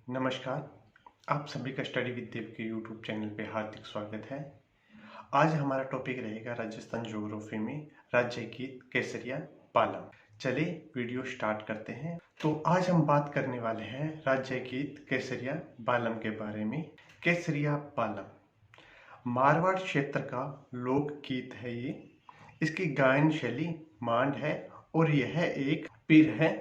नमस्कार। आप सभी का स्टडी विद देव के यूट्यूब चैनल पे हार्दिक स्वागत है। आज हमारा टॉपिक रहेगा राजस्थान ज्योग्राफी में राज्य गीत केसरिया बालम। चलिए वीडियो स्टार्ट करते हैं। तो आज हम बात करने वाले हैं राज्य गीत केसरिया बालम के बारे में। केसरिया बालम मारवाड़ क्षेत्र का लोक गीत है। ये इसकी गायन शैली मांड है और यह एक पीर है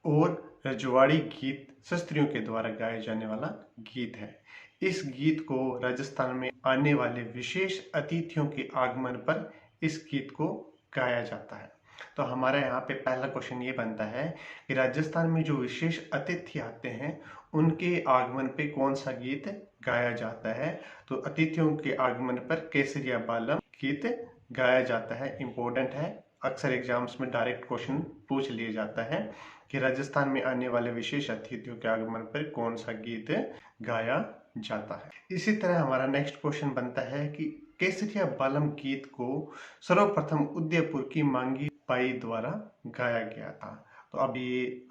और रजवाड़ी गीत शास्त्रियों के द्वारा गाए जाने वाला गीत है। इस गीत को राजस्थान में आने वाले विशेष अतिथियों के आगमन पर इस गीत को गाया जाता है। तो हमारा यहाँ पे पहला क्वेश्चन ये बनता है कि राजस्थान में जो विशेष अतिथि आते हैं उनके आगमन पे कौन सा गीत गाया जाता है। तो अतिथियों के आगमन पर केसरिया बालम गीत गाया जाता है। इम्पोर्टेंट है, अक्सर एग्जाम्स में डायरेक्ट क्वेश्चन पूछ लिया जाता है कि राजस्थान में आने वाले विशेष अतिथियों के आगमन पर कौन सा गीत गाया जाता है। इसी तरह हमारा नेक्स्ट क्वेश्चन बनता है कि केसरिया बालम गीत को सर्वप्रथम उदयपुर की मांगी बाई द्वारा गाया गया था। तो अब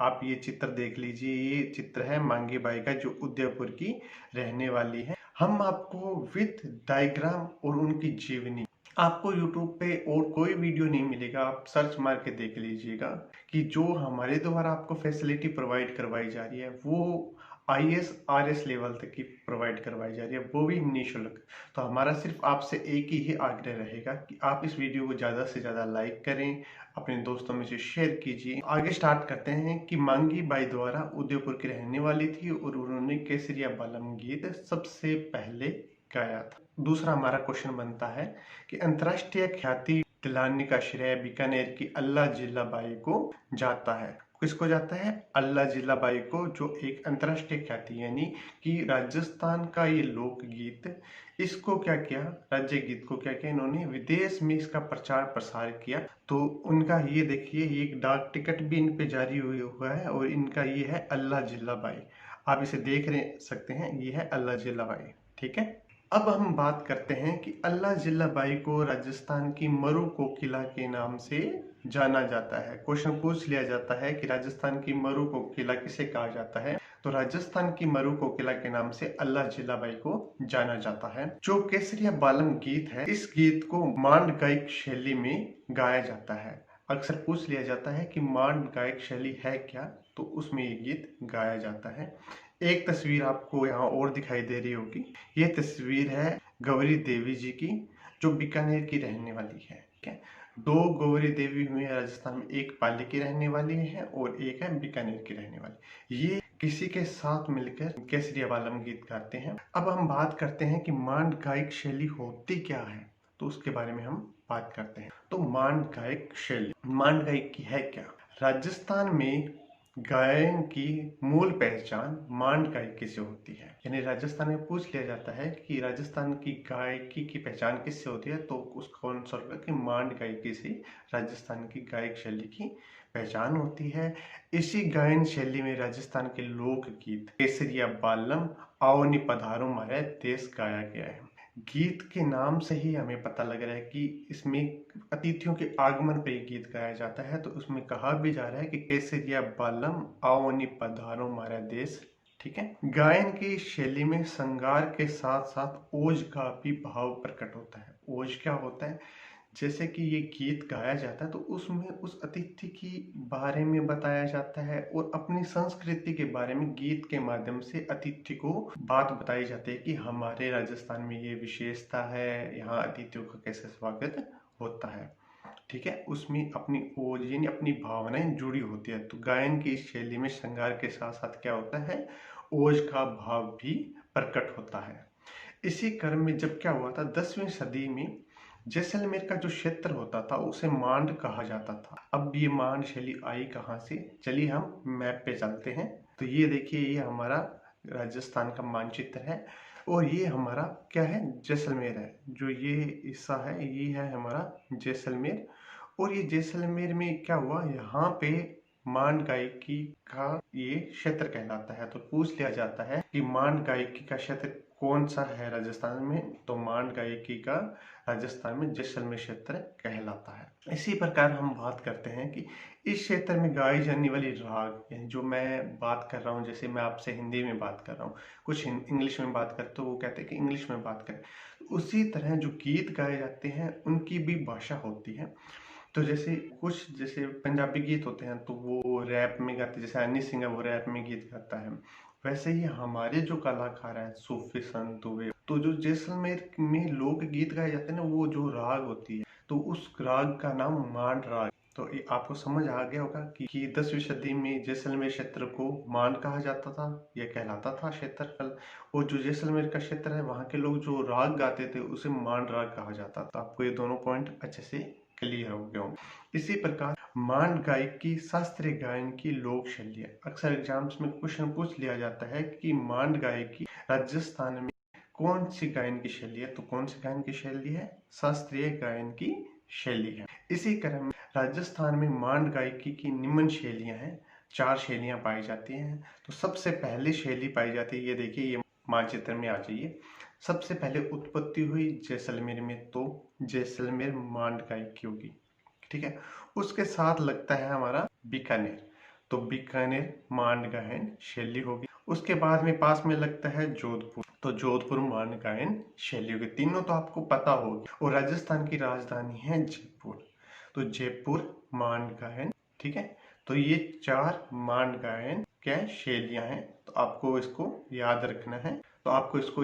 आप ये चित्र देख लीजिए। ये चित्र है मांगी बाई का, जो उदयपुर की रहने वाली है। हम आपको विद डायग्राम और उनकी जीवनी, आपको YouTube पे और कोई वीडियो नहीं मिलेगा, आप सर्च मार के देख लीजिएगा कि जो हमारे द्वारा आपको फैसिलिटी प्रोवाइड करवाई जा रही है वो IAS RS लेवल तक की प्रोवाइड करवाई जा रही है, वो भी निःशुल्क। तो हमारा सिर्फ आपसे एक ही आग्रह रहेगा कि आप इस वीडियो को ज़्यादा से ज़्यादा लाइक करें, अपने दोस्तों में से शेयर कीजिए। आगे स्टार्ट करते हैं कि मांगी बाई द्वारा उदयपुर की रहने वाली थी और उन्होंने केसरिया बालम गीत सबसे पहले गाया था। दूसरा हमारा क्वेश्चन बनता है कि अंतर्राष्ट्रीय ख्याति दिलाने का श्रेय बीकानेर की अल्लाह जिल्ला बाई को जाता है। किसको जाता है? अल्लाह जिल्ला बाई को, जो एक अंतर्राष्ट्रीय ख्याति यानी कि राजस्थान का ये लोकगीत, इसको क्या किया, राज्य गीत को क्या किया, इन्होंने विदेश में इसका प्रचार प्रसार किया। तो उनका ये देखिए, ये एक डाक टिकट भी इन पे जारी हुआ है और इनका ये है अल्लाह जिल्ला बाई। आप इसे देख सकते हैं, ये है अल्लाह जिल्ला बाई। ठीक है, अब हम बात करते हैं कि अल्लाह जिल्ला बाई को राजस्थान की मरु कोकिला के नाम से जाना जाता है। क्वेश्चन पूछ लिया जाता है कि राजस्थान की मरु कोकिला किसे कहा जाता है। तो राजस्थान की मरु कोकिला के नाम से अल्लाह जिल्ला बाई को जाना जाता है। जो केसरिया बालम गीत है, इस गीत को मांड गायक शैली में गाया जाता है। अक्सर पूछ लिया जाता है कि मांड गायक शैली है क्या, तो उसमें ये गीत गाया जाता है। एक तस्वीर आपको यहाँ और दिखाई दे रही होगी, ये तस्वीर है गौरी देवी जी की, जो बीकानेर की रहने वाली है। ठीक है, दो गौरी देवी हुई है राजस्थान में, एक पाली की रहने वाली है और एक है बीकानेर की रहने वाली। ये किसी के साथ मिलकर केसरिया बालम गीत गाते हैं। अब हम बात करते हैं कि मांड गायक शैली होती क्या है, तो उसके बारे में हम बात करते हैं। तो मांड गायक शैली, मांड गायक की है क्या? राजस्थान में गायन की मूल पहचान मांड गायकी से होती है। यानी राजस्थान में पूछ लिया जाता है कि राजस्थान की गायकी की पहचान किससे होती है, तो उसका आंसर होगा कि मांड गायकी से राजस्थान की गायक शैली की पहचान होती है। इसी गायन शैली में राजस्थान के लोकगीत केसरिया बालम, आओनी पधारो मारे देश गाया गया है। गीत के नाम से ही हमें पता लग रहा है कि इसमें अतिथियों के आगमन पर गीत गाया जाता है। तो उसमें कहा भी जा रहा है कि केसरिया बालम आओनी पधारो मारा देश। ठीक है, गायन की शैली में श्रृंगार के साथ साथ ओज का भी भाव प्रकट होता है। ओज क्या होता है? जैसे कि ये गीत गाया जाता है तो उसमें उस अतिथि की बारे में बताया जाता है और अपनी संस्कृति के बारे में गीत के माध्यम से अतिथि को बात बताई जाती है कि हमारे राजस्थान में ये विशेषता है, यहाँ अतिथियों का कैसे स्वागत होता है। ठीक है, उसमें अपनी ओज यानी अपनी भावनाएं जुड़ी होती है। तो गायन की इस शैली में श्रृंगार के साथ साथ क्या होता है, ओज का भाव भी प्रकट होता है। इसी क्रम में जब क्या हुआ था, 10वीं सदी में जैसलमेर का जो क्षेत्र होता था उसे मांड कहा जाता था। अब ये मांड शैली आई कहाँ से, चलिए हम मैप पे चलते हैं। तो ये देखिए, ये हमारा राजस्थान का मानचित्र है और ये हमारा क्या है, जैसलमेर है। जो ये हिस्सा है, ये है हमारा जैसलमेर। और ये जैसलमेर में क्या हुआ, यहाँ पे मांड गायकी का ये क्षेत्र कहलाता है। तो पूछ लिया जाता है कि मांड गायकी का क्षेत्र कौन सा है राजस्थान में, तो मांड गायकी का राजस्थान में जैसलमेर क्षेत्र कहलाता है। इसी प्रकार हम बात करते हैं कि इस क्षेत्र में गाई जाने वाली राग, जो मैं बात कर रहा हूँ, जैसे मैं आपसे हिंदी में बात कर रहा हूँ, कुछ इंग्लिश में बात करते तो वो कहते हैं कि इंग्लिश में बात करें, उसी तरह जो गीत गाए जाते हैं उनकी भी भाषा होती है। तो जैसे पंजाबी गीत होते हैं तो वो रैप में गाते, जैसे हनी सिंह है वो रैप में गीत गाता है, वैसे ही हमारे जो कलाकार हैं सूफी संत हुए, तो जो जैसलमेर में लोक गीत गाए जाते हैं ना, वो जो राग होती है तो उस राग का नाम मांड राग। तो ये आपको समझ आ गया होगा कि 10वीं सदी में जैसलमेर क्षेत्र को मांड कहा जाता था, यह कहलाता था क्षेत्रफल, और जो जैसलमेर का क्षेत्र है वहाँ के लोग जो राग गाते थे उसे मांड राग कहा जाता था। आपको ये दोनों पॉइंट अच्छे से क्लियर हो गया होंगे। इसी प्रकार मांड गायकी शास्त्रीय गायन की लोक शैली है। अक्सर एग्जाम्स में क्वेश्चन पूछ लिया जाता है कि मांड गायकी राजस्थान में कौन सी गायन की शैली है, तो कौन सी गायन की शैली है, शास्त्रीय गायन की शैली है। इसी क्रम में राजस्थान में मांड गायकी की निम्न शैलियां हैं, 4 शैलियां पाई जाती हैं। तो सबसे पहली शैली पाई जाती है, ये देखिए, ये मानचित्र में आ जाइए। सबसे पहले उत्पत्ति हुई जैसलमेर में, तो जैसलमेर मांड गायकी होगी, ठीक है। उसके साथ लगता है हमारा बीकानेर, तो बीकानेर मांड गायन शैली होगी। उसके बाद में पास में लगता है जोधपुर, तो जोधपुर मांड गायन शैली होगी। तीनों तो आपको पता होगी। और राजस्थान की राजधानी है जयपुर, तो जयपुर मांड गायन, ठीक है। तो ये 4 मांड गायन क्या शैलियां हैं, तो आपको इसको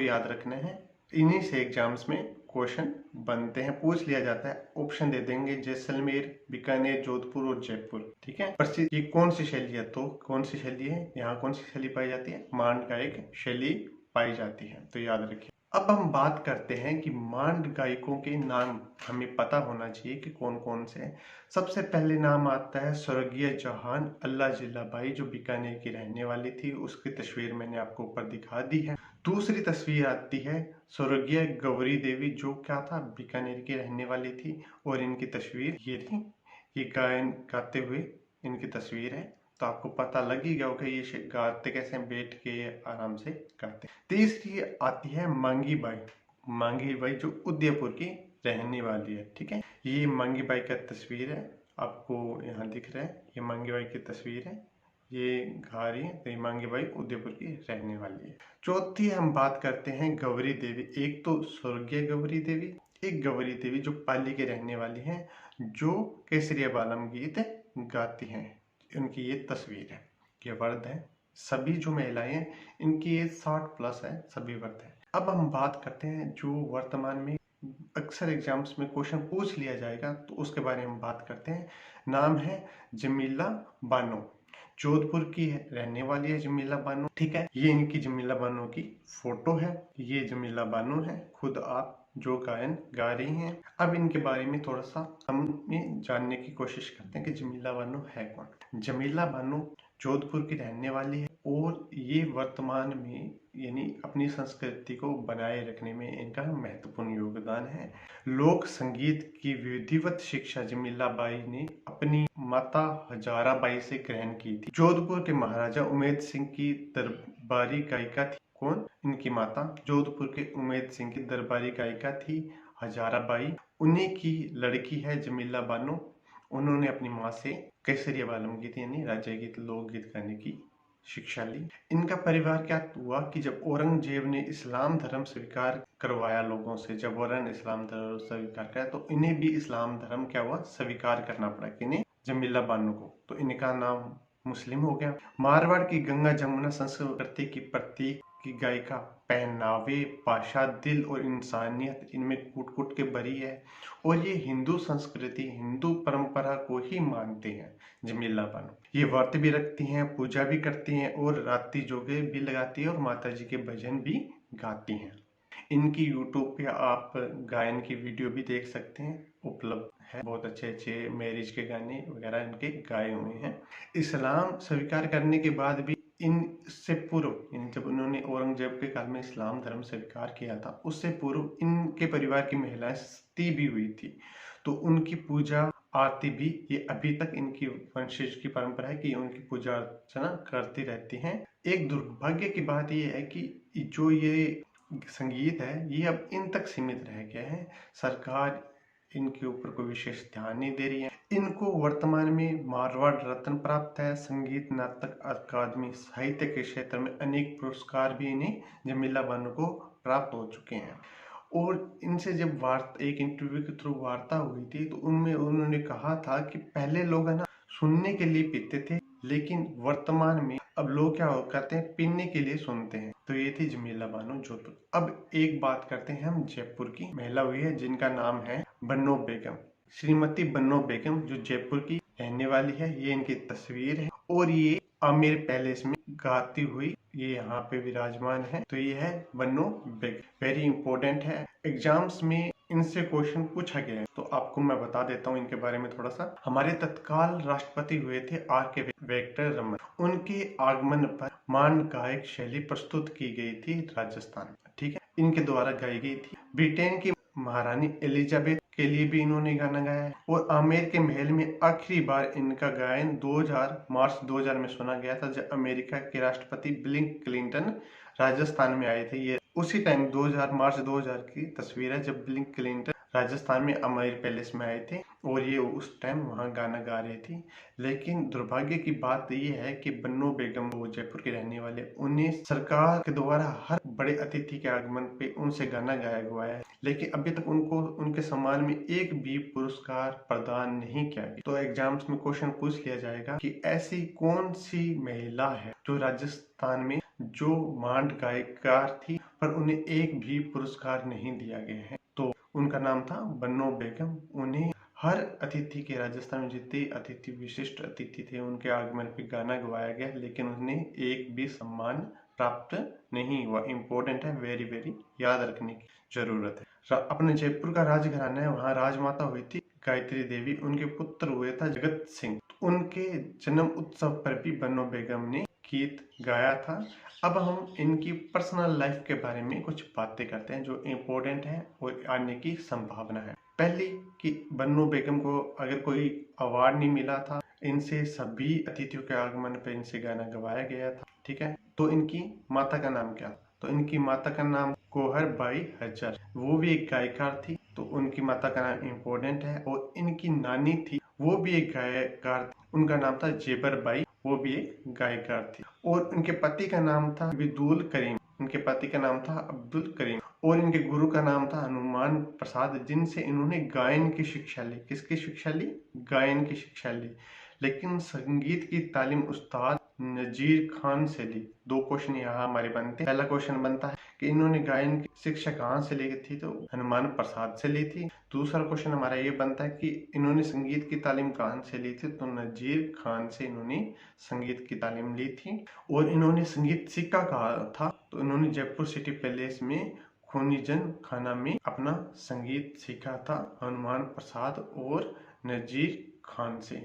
याद रखना है। इन्हीं से एग्जाम्स में क्वेश्चन बनते हैं, पूछ लिया जाता है, ऑप्शन दे देंगे जैसलमेर, बीकानेर, जोधपुर और जयपुर, ठीक है। प्रसिद्ध ये कौन सी शैली है, तो कौन सी शैली है, यहाँ कौन सी शैली पाई जाती है, मांड गायक शैली पाई जाती है, तो याद रखिए। अब हम बात करते हैं कि मांड गायकों के नाम हमें पता होना चाहिए कि कौन कौन से हैं। सबसे पहले नाम आता है स्वर्गीय जहान अल्लाह जिल्लाबाई, जो बीकानेर की रहने वाली थी, उसकी तस्वीर मैंने आपको ऊपर दिखा दी है। दूसरी तस्वीर आती है स्वर्गीय गौरी देवी, जो क्या था, बीकानेर की रहने वाली थी, और इनकी तस्वीर ये थी, ये गायन गाते हुए इनकी तस्वीर है। तो आपको पता लग ही गया होगा ये गाते कैसे, बैठ के आराम से गाते। तीसरी आती है मांगी बाई, मांगी बाई जो उदयपुर की रहने वाली है, ठीक है। ये मांगी बाई का तस्वीर है, आपको यहाँ दिख रहा है, ये मांगी बाई की तस्वीर है, ये गा रही है, तो ये मांगी बाई उदयपुर की रहने वाली है। चौथी हम बात करते हैं गौरी देवी। एक तो स्वर्गीय गौरी देवी, एक गौरी देवी जो पाली के रहने वाली हैं, जो केसरिया बालम गीत गाती हैं। उनकी ये तस्वीर है, ये वर्द है। सभी जो महिलाएं हैं इनकी एज 60 प्लस है, सभी वर्द है। अब हम बात करते हैं जो वर्तमान में अक्सर एग्जाम्स में क्वेश्चन पूछ लिया जाएगा, तो उसके बारे में बात करते हैं। नाम है जमीला बानो, जोधपुर की रहने वाली है जमीला बानो, ठीक है। ये इनकी जमीला बानो की फोटो है, ये जमीला बानो है खुद आप जो गायन गा रही हैं। अब इनके बारे में थोड़ा सा हम जानने की कोशिश करते हैं कि जमीला बानो है कौन। जमीला बानो जोधपुर की रहने वाली है, और ये वर्तमान में यानी अपनी संस्कृति को बनाए रखने में इनका महत्वपूर्ण योगदान है। लोक संगीत की विधिवत शिक्षा जमीला बाई ने अपनी माता हजारा बाई से ग्रहण की थी। जोधपुर के महाराजा उमेद सिंह की दरबारी गायिका थी। कौन? इनकी माता जोधपुर के उमेद सिंह की दरबारी गायिका थी हजारा बाई, उन्हीं की लड़की है जमीला बानो। उन्होंने अपनी माँ से केसरिया बालम गीत यानी राज्य गीत, लोकगीत गाने की शिक्षा ली। इनका परिवार क्या हुआ कि जब औरंगजेब ने इस्लाम धर्म स्वीकार करवाया लोगों से, जब औरंग इस्लाम धर्म स्वीकार किया, तो इन्हें भी इस्लाम धर्म क्या हुआ, स्वीकार करना पड़ा, किन्हें, जमीला बानो को। तो इनका नाम मुस्लिम हो गया। मारवाड़ की गंगा जमुना संस्कृति की प्रतीक की गायिका, पहनावे, भाषा, दिल और इंसानियत इनमें कूट कूट के भरी है, और ये हिंदू संस्कृति, हिंदू परंपरा को ही मानते हैं जमीला बानो। ये व्रत भी रखती हैं, पूजा भी करती हैं, और रात्रि जोगे भी लगाती हैं, और माता जी के भजन भी गाती हैं। इनकी यूट्यूब पे आप गायन की वीडियो भी देख सकते हैं, उपलब्ध है। बहुत अच्छे अच्छे मैरिज के गाने वगैरह इनके गाए हुए हैं। इस्लाम स्वीकार करने के बाद भी इनसे पूर्व, जब उन्होंने औरंगजेब के काल में इस्लाम धर्म स्वीकार किया था, उससे पूर्व इनके परिवार की महिलाएं सती भी हुई थी, तो उनकी पूजा आरती भी ये अभी तक इनकी वंशज की परंपरा है कि उनकी पूजा अर्चना करती रहती हैं। एक दुर्भाग्य की बात ये है कि जो ये संगीत है ये अब इन तक सीमित रह गया है। सरकार इनके ऊपर कोई विशेष ध्यान नहीं दे रही है। इनको वर्तमान में मारवाड़ रत्न प्राप्त है। संगीत नाटक अकादमी साहित्य के क्षेत्र में अनेक पुरस्कार भी इन्हें जमीला बानो को प्राप्त हो चुके हैं। और इनसे जब वार्ता एक इंटरव्यू के थ्रू वार्ता हुई थी तो उनमें उन्होंने कहा था कि पहले लोग है ना सुनने के लिए पीते थे, लेकिन वर्तमान में अब लोग क्या करते हैं, पीने के लिए सुनते हैं। तो ये थी जमीला बानो जोधपुर। अब एक बात करते हैं हम जयपुर की। महिला हुई है जिनका नाम है बन्नो बेगम। श्रीमती बन्नो बेगम जो जयपुर की रहने वाली है, ये इनकी तस्वीर है और ये आमिर पैलेस में गाती हुई ये यहाँ पे विराजमान है। तो ये है बन्नो बेगम। वेरी इंपॉर्टेंट है, एग्जाम्स में इनसे क्वेश्चन पूछा गया है। तो आपको मैं बता देता हूँ इनके बारे में थोड़ा सा। हमारे तत्काल राष्ट्रपति हुए थे R.K. वेंकटरमन। उनके आगमन पर मांड गायक शैली प्रस्तुत की गई थी राजस्थान में, ठीक है, इनके द्वारा गाई गई थी। ब्रिटेन की महारानी एलिजाबेथ के लिए भी इन्होंने गाना गाया है। और आमेर के महल में आखिरी बार इनका गायन मार्च 2000 में सुना गया था, जब अमेरिका के राष्ट्रपति बिल क्लिंटन राजस्थान में आए थे। ये उसी टाइम मार्च 2000 की तस्वीर है जब बिल क्लिंटन राजस्थान में आमेर पैलेस में आए थे और ये उस टाइम वहाँ गाना गा रही थी। लेकिन दुर्भाग्य की बात ये है कि बन्नो बेगम वो जयपुर के रहने वाले, उन्हें सरकार के द्वारा हर बड़े अतिथि के आगमन पे उनसे गाना गाया हुआ है, लेकिन अभी तक उनको उनके सम्मान में एक भी पुरस्कार प्रदान नहीं किया गया। तो एग्जाम्स में क्वेश्चन पूछ लिया जाएगा कि ऐसी कौन सी महिला है जो राजस्थान में जो मांड गायकार थी पर उन्हें एक भी पुरस्कार नहीं दिया गया है। तो उनका नाम था बन्नो बेगम। उन्हें हर अतिथि के, राजस्थान में जितने अतिथि विशिष्ट अतिथि थे उनके आगमन पे गाना गवाया गया, लेकिन उन्हें एक भी सम्मान प्राप्त नहीं हुआ। इम्पोर्टेंट है, वेरी वेरी याद रखने की जरूरत है। अपने जयपुर का राजघराना है, वहाँ राजमाता हुई थी गायत्री देवी। उनके पुत्र हुए था जगत सिंह। उनके जन्म उत्सव पर भी बन्नो बेगम ने गीत गाया था। अब हम इनकी पर्सनल लाइफ के बारे में कुछ बातें करते हैं जो इम्पोर्टेंट है और आने की संभावना है। पहली कि बन्नो बेगम को अगर कोई अवार्ड नहीं मिला था, इनसे सभी अतिथियों के आगमन पर इनसे गाना गवाया गया था, ठीक है। तो इनकी माता का नाम क्या? तो इनकी माता का नाम गोहर बाई हज्जर, वो भी एक गायकार थी। तो उनकी माता का नाम इम्पोर्टेंट है। और इनकी नानी थी, वो भी एक गायकार थी, उनका नाम था जेबर बाई, वो भी एक गायकार थी। और उनके पति का नाम था अब्दुल करीम, उनके पति का नाम था अब्दुल करीम। और इनके गुरु का नाम था हनुमान प्रसाद, जिनसे इन्होंने गायन की शिक्षा ली। किसकी शिक्षा ली? गायन की शिक्षा ली। लेकिन संगीत की तालीम उस्ताद नजीर खान से ली। दो क्वेश्चन यहाँ हमारे बनते हैं। पहला क्वेश्चन बनता है कि इन्होंने गायन की शिक्षा कहाँ से ली थी? तो हनुमान प्रसाद से ली थी। दूसरा क्वेश्चन हमारा ये बनता है कि इन्होंने संगीत की तालीम कहाँ से ली थी? तो नजीर खान से इन्होंने संगीत की तालीम ली थी। और इन्होंने संगीत सीखा कहा था? तो इन्होंने जयपुर सिटी पैलेस में खूनीजन खाना में अपना संगीत सीखा था, हनुमान प्रसाद और नजीर खान से।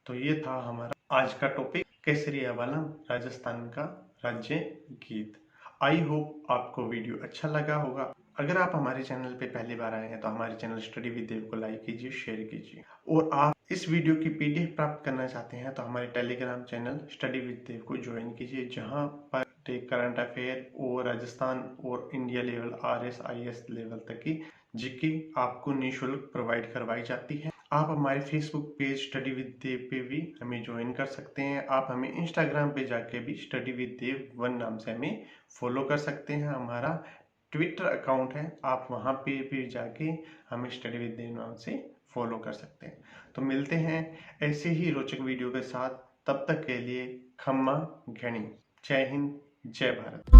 तो ये था हमारा आज का टॉपिक, केसरिया बालम, राजस्थान का राज्य गीत। आई होप आपको वीडियो अच्छा लगा होगा। अगर आप हमारे चैनल पे पहली बार आए हैं तो हमारे चैनल स्टडी विद देव को लाइक कीजिए, शेयर कीजिए। और आप इस वीडियो की PDF प्राप्त करना चाहते हैं तो हमारे टेलीग्राम चैनल स्टडी विद देव को ज्वाइन कीजिए, जहां पर करंट अफेयर और राजस्थान और India level RS IS level तक की जीके आपको निःशुल्क प्रोवाइड करवाई जाती है। आप हमारे फेसबुक पेज स्टडी विद देव पे भी हमें ज्वाइन कर सकते हैं। आप हमें इंस्टाग्राम पे जाके भी स्टडी विद देव 1 नाम से हमें फॉलो कर सकते हैं। हमारा ट्विटर अकाउंट है, आप वहाँ पे भी जाके हमें स्टडी विद देव नाम से फॉलो कर सकते हैं। तो मिलते हैं ऐसे ही रोचक वीडियो के साथ, तब तक के लिए खम्मा घनी। जय हिंद, जय भारत।